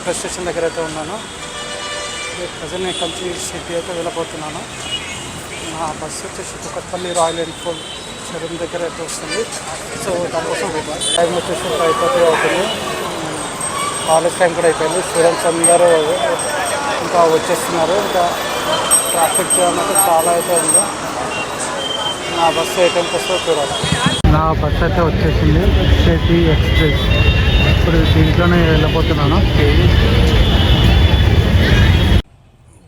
Metro station దగ్గర అయితే ఉన్నాను. ప్రజెంట్ నేను కంచి సిటీ అయితే వెళ్ళిపోతున్నాను. నా బస్సు వచ్చేసి కుకట్పల్లి రాయల్ ఎన్ఫీల్డ్ షోరూమ్ దగ్గర అయితే వస్తుంది. సో దానికోసం టైం వచ్చేసి 5:30 అవుతుంది. కాలేజ్ టైం కూడా అయిపోయింది. స్టూడెంట్స్ అందరూ ఇంకా వచ్చేస్తున్నారు. ఇంకా ట్రాఫిక్ జామ్ అయితే చాలా అయితే ఉంది. నా బస్సు ఏ టైంకి వస్తుందో చూడాలి. నా బస్సు అయితే వచ్చేసింది, సిటీ ఎక్స్ప్రెస్. ఇప్పుడు దీంట్లోనే వెళ్ళిపోతున్నాను.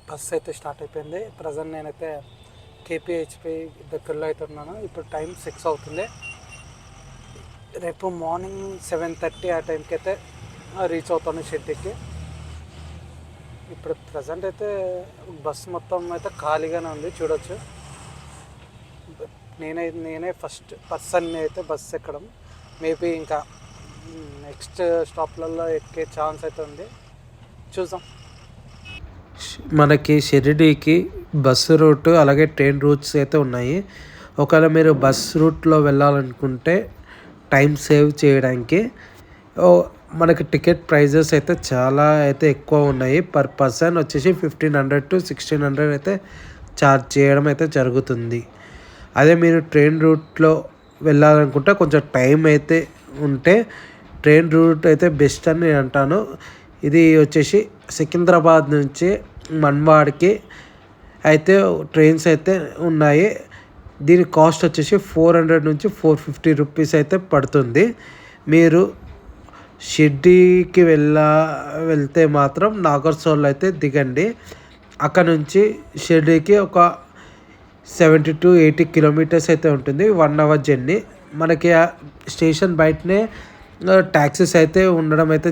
బస్సు అయితే స్టార్ట్ అయిపోయింది. ప్రజెంట్ నేనైతే కేపీహెచ్పి దగ్గరలో అయితే ఉన్నాను. ఇప్పుడు టైం 6 అవుతుంది. రేపు మార్నింగ్ 7:30 ఆ టైంకి అయితే రీచ్ అవుతాను సిటీకి. ఇప్పుడు ప్రజెంట్ అయితే బస్సు మొత్తం అయితే ఖాళీగానే ఉంది, చూడొచ్చు. నేనే ఫస్ట్ పర్సన్ అయితే బస్సు ఎక్కడం. మేబీ ఇంకా నెక్స్ట్ స్టాప్లలో ఎక్కే ఛాన్స్ అయితే ఉంది, చూద్దాం. మనకి షిరిడీకి బస్సు రూట్ అలాగే ట్రైన్ రూట్స్ అయితే ఉన్నాయి. ఒకవేళ మీరు బస్ రూట్లో వెళ్ళాలనుకుంటే టైం సేవ్ చేయడానికి మనకి టికెట్ ప్రైజెస్ అయితే చాలా అయితే ఎక్కువ ఉన్నాయి. పర్ పర్సన్ వచ్చేసి 1500 to 1600 అయితే ఛార్జ్ చేయడం అయితే జరుగుతుంది. అదే మీరు ట్రైన్ రూట్లో వెళ్ళాలనుకుంటే కొంచెం టైం అయితే ఉంటే ట్రైన్ రూట్ అయితే బెస్ట్ అని నేను అంటాను. ఇది వచ్చేసి సికింద్రాబాద్ నుంచి మన్వాడ్కి అయితే ట్రైన్స్ అయితే ఉన్నాయి. దీని కాస్ట్ వచ్చేసి 400 నుంచి 450 రూపీస్ అయితే పడుతుంది. మీరు షిర్డీకి వెళ్తే మాత్రం నాగర్సోల్ అయితే దిగండి. అక్కడ నుంచి షిర్డీకి ఒక 70 to 80 కిలోమీటర్స్ అయితే ఉంటుంది. 1 hour జర్నీ. మనకి ఆ స్టేషన్ బయటనే ట్యాక్సీస్ అయితే ఉండడం అయితే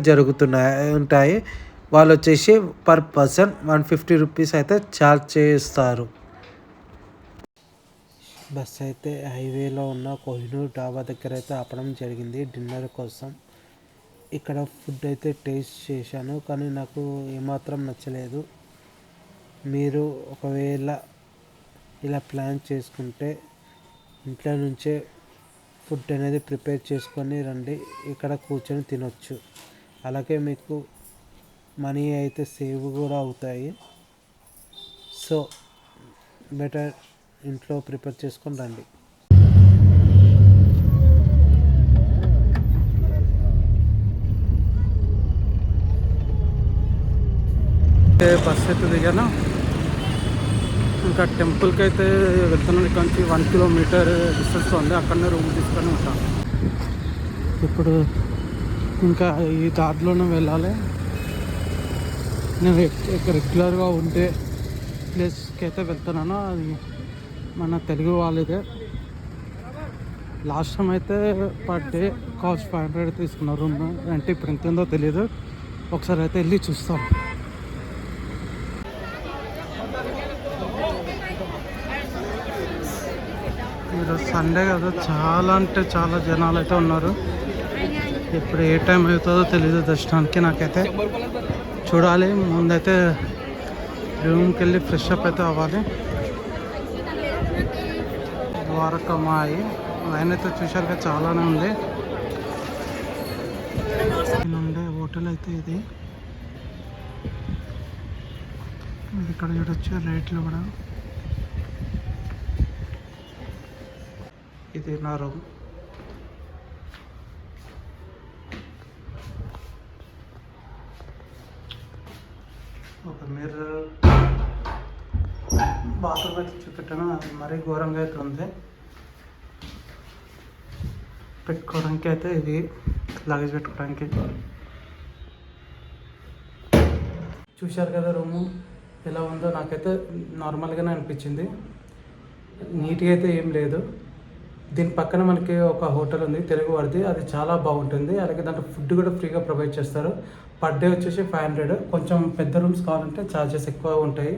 ఉంటాయి. వాళ్ళు వచ్చేసి పర్ పర్సన్ 150 రూపీస్ అయితే ఛార్జ్ చేస్తారు. బస్ అయితే హైవేలో ఉన్న కోహినూర్ డాబా దగ్గర అయితే ఆపడం జరిగింది డిన్నర్ కోసం. ఇక్కడ ఫుడ్ అయితే టేస్ట్ చేశాను, కానీ నాకు ఏమాత్రం నచ్చలేదు. మీరు ఒకవేళ ఇలా ప్లాన్ చేసుకుంటే ఇంట్లో నుంచే ఫుడ్ అనేది ప్రిపేర్ చేసుకొని రండి. ఇక్కడ కూర్చొని తినొచ్చు. అలాగే మీకు మనీ అయితే సేవ్ కూడా అవుతాయి. సో బెటర్ ఇంట్లో ప్రిపేర్ చేసుకొని రండి. బస్ అయితే దిగాను. ఇంకా టెంపుల్కి అయితే వెళ్తున్నాను. ఇక్కడ నుంచి 1 kilometer డిస్టెన్స్లో ఉంది. అక్కడనే రూమ్ తీసుకొని ఉంటాను. ఇప్పుడు ఇంకా ఈ దారిలోనే వెళ్ళాలి. నేను రెగ్యులర్గా ఉండే ప్లేస్కి అయితే వెళ్తున్నాను. అది మన తెలుగు వాళ్ళదే. లాస్ట్ టైం అయితే పర్ డే కాస్ట్ 500 తీసుకున్నారు రూమ్ అంటే. ఇప్పుడు ఎంత ఉందో తెలియదు. ఒకసారి అయితే వెళ్ళి చూస్తాం. ఈరోజు సండే కదా, చాలా అంటే చాలా జనాలు అయితే ఉన్నారు. ఇప్పుడు ఏ టైం అవుతుందో తెలీదు దర్శనానికి. నాకైతే చూడాలి. ముందైతే రూమ్కి వెళ్ళి ఫ్రెష్ అప్ అయితే అవ్వాలి. ద్వారకమాయి లైన్ అయితే చూశారు కదా, చాలానే ఉంది. ఉండే హోటల్ అయితే ఇది. ఇక్కడ చూడొచ్చు రేట్లు కూడా. ఇది నా రూమ్. ఒక మిర్రర్, బాత్రూమ్ అయితే చూపెట్టాను. అది మరీ ఘోరంగా అయితే ఉంది. పెట్టుకోవడానికి అయితే ఇది లగేజ్ పెట్టుకోవడానికి. చూశారు కదా రూము ఎలా ఉందో. నాకైతే నార్మల్గానే అనిపించింది. నీట్గా అయితే ఏం లేదు. దీని పక్కన మనకి ఒక హోటల్ ఉంది తెలుగు వాడిది, అది చాలా బాగుంటుంది. అలాగే దాంట్లో ఫుడ్ కూడా ఫ్రీగా ప్రొవైడ్ చేస్తారు. పర్ డే వచ్చేసి 500. కొంచెం పెద్ద రూమ్స్ కావాలంటే ఛార్జెస్ ఎక్కువ ఉంటాయి.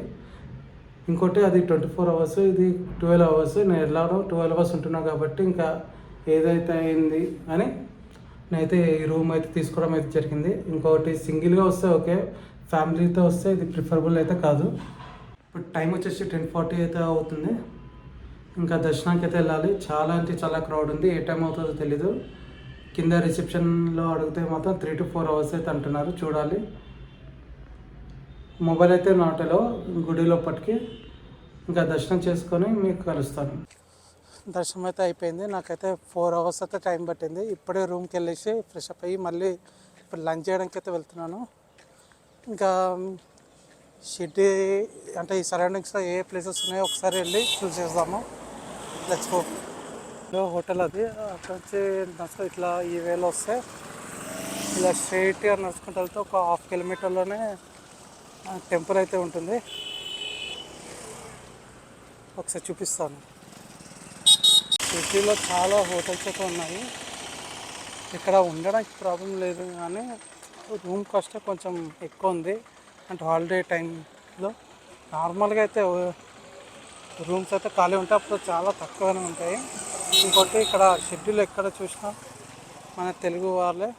ఇంకోటి అది 24 hours, ఇది 12 hours. నేను ఎలాగో 12 hours ఉంటున్నాను కాబట్టి ఇంకా ఏదైతే అయింది అని నేనైతే ఈ రూమ్ అయితే తీసుకోవడం అయితే జరిగింది. ఇంకొకటి సింగిల్గా వస్తే ఓకే, ఫ్యామిలీతో వస్తే ఇది ప్రిఫరబుల్ అయితే కాదు. ఇప్పుడు టైం వచ్చేసి 10:40 అయితే అవుతుంది. ఇంకా దర్శనానికి అయితే వెళ్ళాలి. చాలా అంటే చాలా క్రౌడ్ ఉంది. ఏ టైం అవుతుందో తెలీదు. కింద రిసెప్షన్లో అడిగితే మాత్రం 3 to 4 hours అయితే అంటున్నారు. చూడాలి. మొబైల్ అయితే నాటలో గుడి లోపలికి ఇంకా దర్శనం చేసుకొని మీకు కలుస్తాను. దర్శనం అయితే అయిపోయింది. నాకైతే 4 అవర్స్ అయితే టైం పట్టింది. ఇప్పుడే రూమ్కి వెళ్ళేసి ఫ్రెష్ అప్ అయ్యి మళ్ళీ ఇప్పుడు లంచ్ చేయడానికి అయితే వెళ్తున్నాను. ఇంకా షిర్డీ అంటే ఈ సరౌండింగ్స్లో ఏ ప్లేసెస్ ఉన్నాయో ఒకసారి వెళ్ళి చూసేద్దాము. Let's go. హోటల్ అది అక్కడ నుంచి నడుచుకో ఇట్లా ఈ వేలో వస్తే ఇలా స్ట్రైట్గా నడుచుకుంటూ వెళ్తే ఒక 1/2 కిలోమీటర్లోనే టెంపుల్ అయితే ఉంటుంది. ఒకసారి చూపిస్తాను. సిటీలో చాలా హోటల్స్ అయితే ఉన్నాయి. ఇక్కడ ఉండడానికి ప్రాబ్లం లేదు కానీ రూమ్ కాస్ట్ కొంచెం ఎక్కువ ఉంది. అంటే హాలిడే టైంలో నార్మల్గా అయితే రూమ్స్ అయితే ఖాళీ ఉంటాయి, అప్పుడు చాలా తక్కువగానే ఉంటాయి. ఇంకోటి ఇక్కడ షెడ్యూల్ ఎక్కడ చూసినా మన తెలుగు వాళ్ళే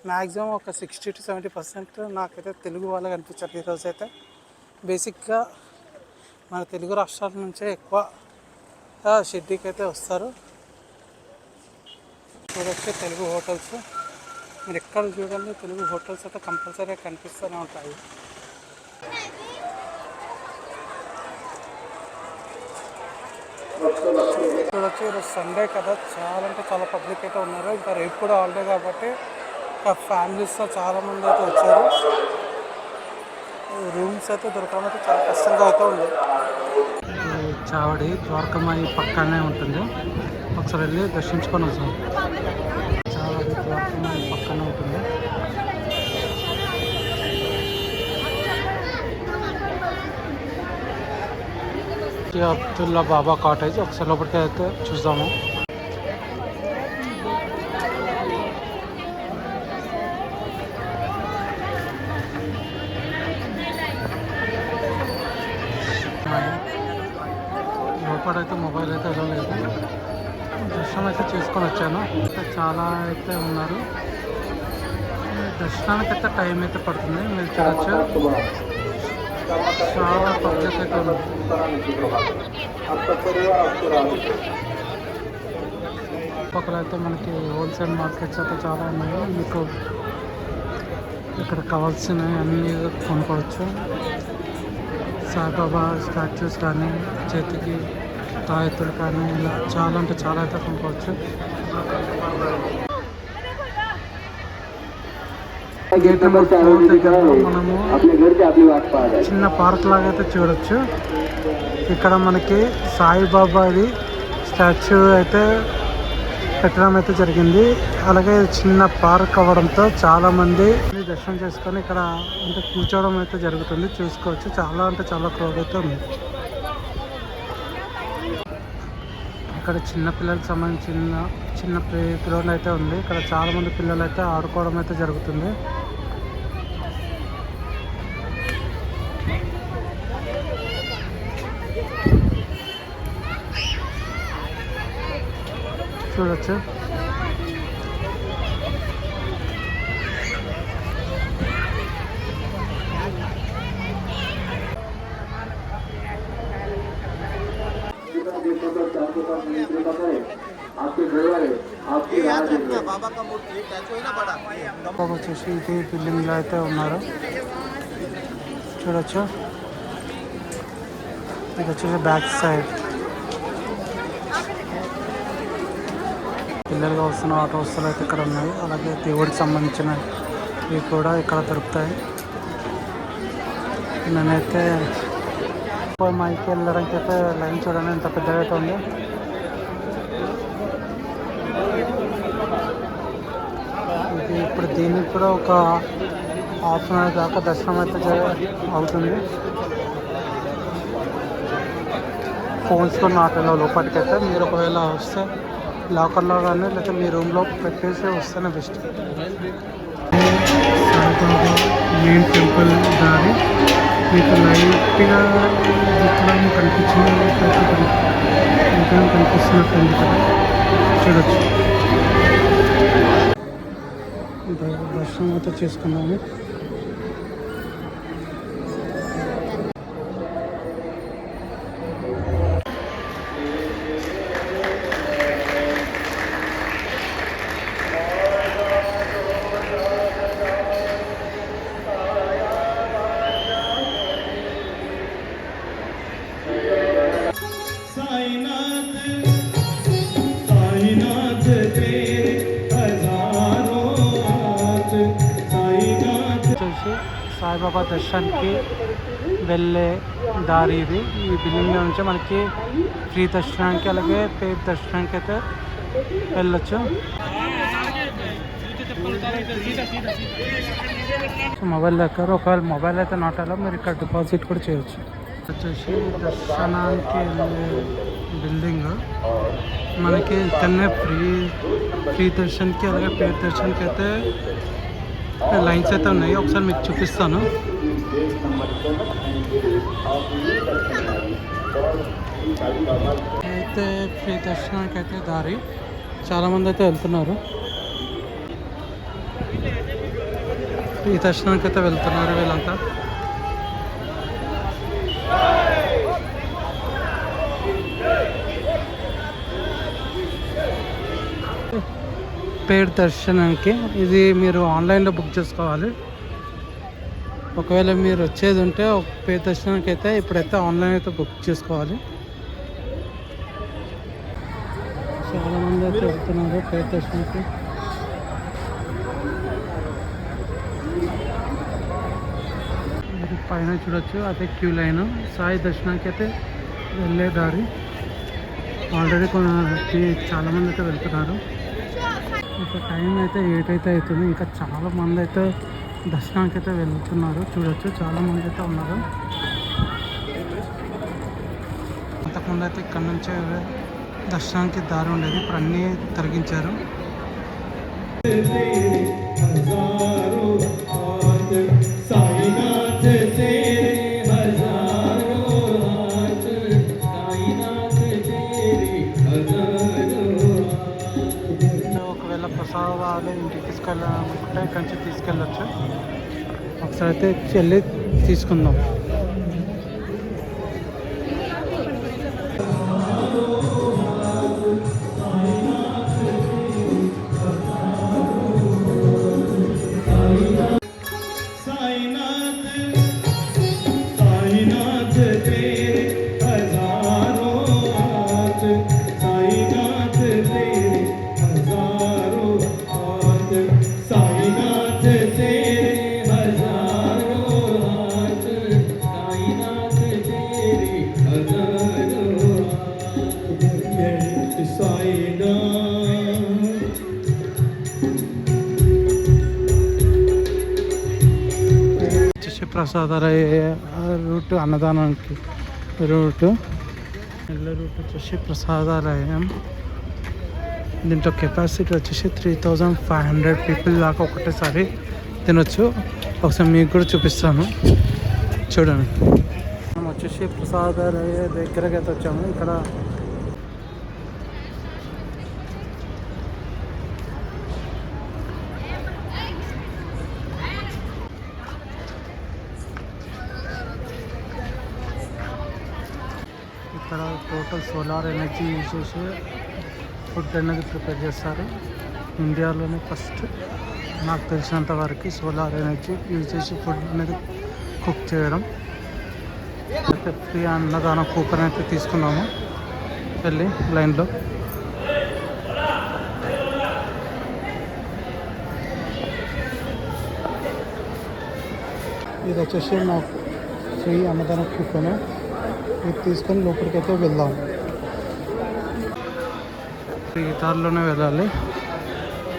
మ్యాక్సిమం ఒక 60 to 70% నాకైతే తెలుగు వాళ్ళే కనిపించారు ఈరోజు అయితే. బేసిక్గా మన తెలుగు రాష్ట్రాల నుంచే ఎక్కువ షిర్డీకి అయితే వస్తారు. చూడొచ్చు తెలుగు హోటల్స్, మీరు ఎక్కడ చూడండి తెలుగు హోటల్స్ అయితే కంపల్సరీగా కనిపిస్తూనే ఉంటాయి. చూడొచ్చు ఈరోజు సండే కదా, చాలా అంటే చాలా పబ్లిక్ అయితే ఉన్నారు. ఇంకా రేపు కూడా హాలిడే కాబట్టి ఫ్యామిలీస్తో చాలామంది అయితే వచ్చారు. రూమ్స్ అయితే దొరకడం అయితే చాలా కష్టంగా అయితే ఉంది. చావడి ద్వారకమాయి పక్కనే ఉంటుంది, ఒకసారి వెళ్ళి దర్శించుకొని వస్తాం. చావడి ద్వారకమాయి పక్కనే ఉంటుంది. అబ్దుల్లా బాబా కాటేజ్ ఒకసారి లోపలికి అయితే చూద్దాము. లోపలైతే మొబైల్ అయితే వెళ్ళలేదు. దర్శనం అయితే చేసుకొని వచ్చాను. చాలా అయితే ఉన్నారు. దర్శనానికి అయితే టైం అయితే పడుతుంది. మీరు చూడొచ్చు చాలా పబ్లిక్ అయితే ఉంది. పక్కన అయితే మనకి హోల్సేల్ మార్కెట్స్ అయితే చాలా ఉన్నాయి. మీకు ఇక్కడ కావాల్సినవి అన్నీ కొనుక్కోవచ్చు. సాయిబాబా స్టాచ్యూస్ కానీ, చేతికి తాయెత్తులు కానీ, ఇలా చాలా అంటే చాలా అయితే కొనుక్కోవచ్చు. గేట్ నెంబర్ 4 దగ్గర మనము చిన్న పార్క్ లాగా అయితే చూడొచ్చు. ఇక్కడ మనకి సాయిబాబాది స్టాచ్యూ అయితే పెట్టడం అయితే జరిగింది. అలాగే చిన్న పార్క్ అవ్వడంతో చాలామంది దర్శనం చేసుకొని ఇక్కడ అంటే కూర్చోవడం అయితే జరుగుతుంది. చూసుకోవచ్చు చాలా అంటే చాలా క్రౌడ్ అయితే ఉంది. ఇక్కడ చిన్న పిల్లలకు సంబంధించిన చిన్న ప్లే గ్రౌండ్ అయితే ఉంది. ఇక్కడ చాలామంది పిల్లలు అయితే ఆడుకోవడం అయితే జరుగుతుంది. చూడొచ్చు వచ్చేసి ఇది బిల్డింగ్ లో అయితే ఉన్నారు. చూడొచ్చు ఇది వచ్చేసి బ్యాక్ సైడ్ పిల్లలుగా వస్తున్న ఆటో వస్తువులు అయితే ఇక్కడ ఉన్నాయి. అలాగే దేవుడికి సంబంధించినవి కూడా ఇక్కడ దొరుకుతాయి. నేనైతే మైకి వెళ్ళడానికి అయితే లైన్ చూడండి ఎంత పెద్దగా అయితే ఉంది. ఇది ఇప్పుడు దీనికి కూడా ఒక హాఫ్ అన్ అవర్ దాకా దర్శనం అయితే అవుతుంది. ఫోన్స్ కూడా నాటలో లోపలికి అయితే మీరు ఒకవేళ వస్తే లాకర్లో కానీ లేకపోతే మీ రూమ్లో పెట్టేసి వస్తేనే బెస్ట్. సాయిబాబా మెయిన్ టెంపుల్ దారి మీకు లైట్గా విగ్రహం కనిపించినట్టు విగ్రహం కనిపిస్తున్నట్టుంది కదా, చూడొచ్చు. దర్శనం అయితే చేసుకున్నాము. వచ్చేసి సాయిబాబా దర్శన్కి వెళ్ళే దారి ఇది. ఈ బిల్డింగ్లో నుంచి మనకి ఫ్రీ దర్శనానికి అలాగే పేడ్ దర్శనానికి అయితే వెళ్ళొచ్చు. మొబైల్ దగ్గర ఒకవేళ మొబైల్ అయితే నాట్ అలా మీరు ఇక్కడ డిపాజిట్ కూడా చేయొచ్చు. వచ్చేసి దర్శనానికి వెళ్ళే బిల్డింగ్ మనకి ఇక్కడనే ఫ్రీ దర్శన్కి అలాగే పేడ్ దర్శన్కి అయితే లైన్స్ అయితే ఉన్నాయి. ఒకసారి మీకు చూపిస్తాను. అయితే ఫ్రీ దర్శనానికి అయితే దారి చాలామంది అయితే వెళ్తున్నారు. ఫ్రీ దర్శనానికి అయితే వెళ్తున్నారు వీళ్ళంతా. పేడ్ దర్శనానికి ఇది మీరు ఆన్లైన్లో బుక్ చేసుకోవాలి. ఒకవేళ మీరు వచ్చేది ఉంటే పేడ్ దర్శనానికి అయితే ఇప్పుడైతే ఆన్లైన్ అయితే బుక్ చేసుకోవాలి. చాలామంది అయితే వెళ్తున్నారు పేడ్ దర్శనానికి. పైన చూడొచ్చు అదే క్యూ లైన్. సాయి దర్శనానికి అయితే వెళ్ళే దారి ఆల్రెడీ చాలామంది అయితే వెళ్తున్నారు. ఇంకా టైం అయితే 8 అయితే అవుతుంది. ఇంకా చాలా మంది అయితే దర్శనానికి అయితే వెళ్తున్నారు. చూడొచ్చు చాలా మంది అయితే ఉన్నారు. అంతకుముందు అయితే ఇక్కడ నుంచే దర్శనానికి దారి ఉండేది. ఇప్పుడు అన్నీ తొలగించారు. ఒకవేళ ప్రసాదాలు ఇంటికి తీసుకెళ్ళాలనుకుంటే ఇక్కడి నుంచి తీసుకెళ్ళచ్చు. ఒకసారి అయితే వెళ్ళి తీసుకుందాం. ప్రసాదాల రూట్ అన్నదానానికి రూట్ వచ్చేసి ప్రసాదాలయం. దీంట్లో కెపాసిటీ వచ్చేసి 3500 పీపుల్ దాకా ఒకటేసారి తినొచ్చు. ఒకసారి మీకు కూడా చూపిస్తాను చూడండి. మనం వచ్చేసి ప్రసాదాలయ దగ్గరకి అయితే వచ్చాము. ఇక్కడ టోటల్ సోలార్ ఎనర్జీ యూజ్ చేసి ఫుడ్ అనేది ప్రిపేర్ చేస్తారు. ఇండియాలోనే ఫస్ట్ నాకు తెలిసినంత వరకు సోలార్ ఎనర్జీ యూజ్ చేసి ఫుడ్ అనేది కుక్ చేయడం. అయితే ఫ్రీ అన్నదానం కూపన్ అయితే తీసుకున్నాము వెళ్ళి లైన్లో. ఇది వచ్చేసి మాకు ఫ్రీ అన్నదానం కూపన్. ఇది తీసుకొని లోపలికి అయితే వెళ్దాం. ఈ దారిలోనే వెళ్ళాలి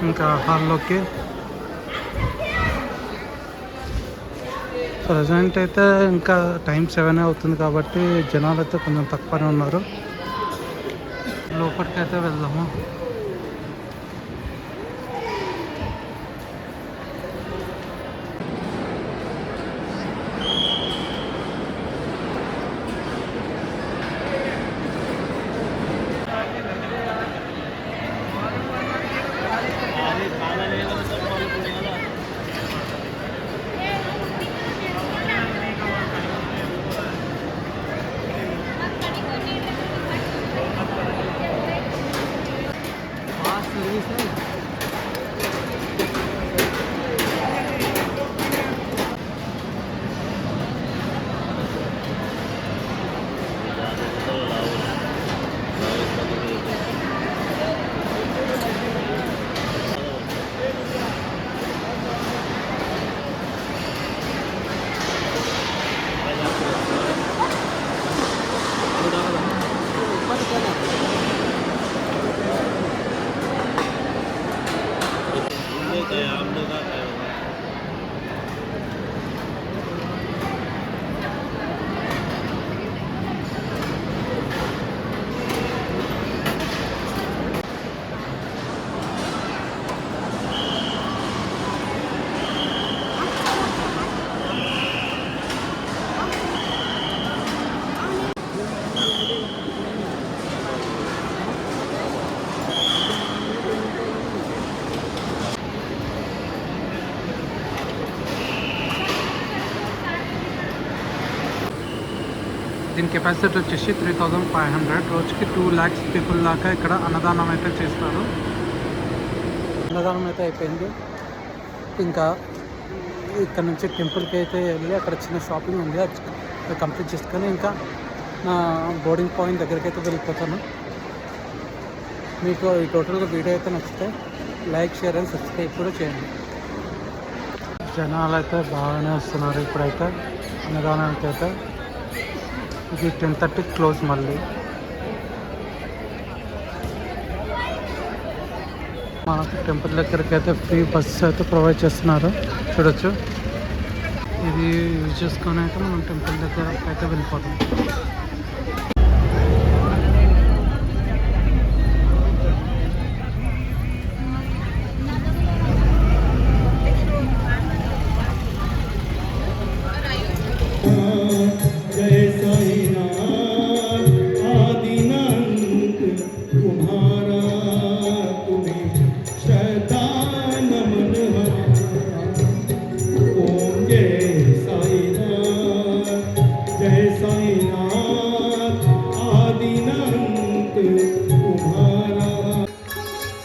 ఇంకా హాల్లోకి. ప్రజెంట్ అయితే ఇంకా టైం 7 అవుతుంది కాబట్టి జనాలు అయితే కొంచెం తక్కువనే ఉన్నారు. లోపలికి అయితే వెళ్దాము. होता है, आपने कहा क्या होगा? దీని కెపాసిటీ వచ్చేసి 3500, రోజుకి 2 lakhs పీపుల్ దాకా ఇక్కడ అన్నదానం అయితే చేస్తారు. అన్నదానం అయితే అయిపోయింది. ఇంకా ఇక్కడ నుంచి టెంపుల్కి అయితే వెళ్ళి అక్కడ చిన్న షాపింగ్ ఉంది, అది కంప్లీట్ చేసుకొని ఇంకా నా బోర్డింగ్ పాయింట్ దగ్గరికి అయితే వెళ్ళిపోతాను. మీకు ఈ టోటల్గా వీడియో అయితే నచ్చితే లైక్, షేర్ అండ్ సబ్స్క్రైబ్ కూడా చేయండి. జనాలు అయితే బాగానే వస్తున్నారు ఇప్పుడైతే అన్నదానానికి అయితే. ఇది 10:30 క్లోజ్. మళ్ళీ మనకు టెంపుల్ దగ్గరికి అయితే ఫ్రీ బస్సు అయితే ప్రొవైడ్ చేస్తున్నారు, చూడొచ్చు. ఇది యూజ్ చేసుకొని అయితే మనం టెంపుల్ దగ్గరకు అయితే వెళ్ళిపోతాం.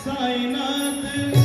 साईनाथ